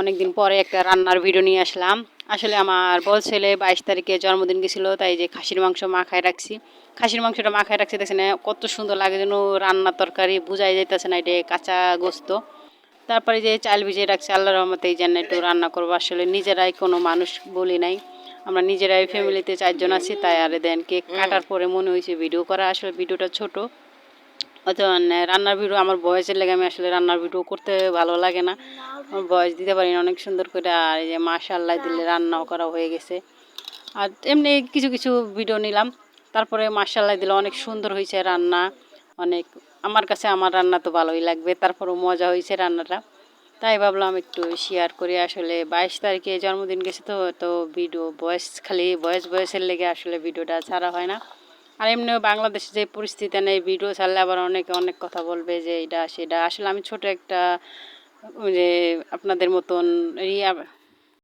অনেকদিন পরে একটা রান্নার ভিডিও নিয়ে আসলাম। আসলে আমার বড় ছেলে 22 তারিখে জন্মদিন গেছিল, তাই যে খাসির মাংস মাখায় রাখছি। খাসির মাংসটা মাখায় রাখছি, দেখছেন কত সুন্দর লাগে, যেন রান্নার তরকারি বুঝাই যাইতেছে না, এটা কাঁচা গোস্ত। তারপরে যে চাল ভিজিয়ে রাখছি, আল্লাহর রহমতে এই জন্য একটু রান্না করবো। আসলে নিজেরাই কোনো মানুষ বলি নাই, আমরা নিজেরাই ফ্যামিলিতে 4 জন আছি, তাই আর দেন কেক কাটার পরে মনে হয়েছে ভিডিও করা। আসলে ভিডিওটা ছোট, হয়তো রান্নার ভিডিও আমার বয়সের লেগে আমি আসলে রান্নার ভিডিও করতে ভালো লাগে না, আমার বয়স দিতে পারি না অনেক সুন্দর করে। আর এই যে মাশাআল্লাহ দিলে রান্নাও করা হয়ে গেছে। আর এমনি কিছু কিছু ভিডিও নিলাম, তারপরে মাশাআল্লাহ দিলে অনেক সুন্দর হয়েছে রান্না। অনেক, আমার কাছে আমার রান্না তো ভালোই লাগবে, তারপরেও মজা হয়েছে রান্নাটা, তাই ভাবলাম একটু শেয়ার করি। আসলে 22 তারিখে জন্মদিন গেছে, তো ভিডিও ভয়েস খালি ভয়েসের লেগে আসলে ভিডিওটা ছাড়া হয় না। আর এমনিও বাংলাদেশে যে পরিস্থিতি নেই, ভিডিও ছাড়লে আবার অনেকে অনেক কথা বলবে যে এটা সেটা। আসলে আমি ছোট একটা, ওই যে আপনাদের মতন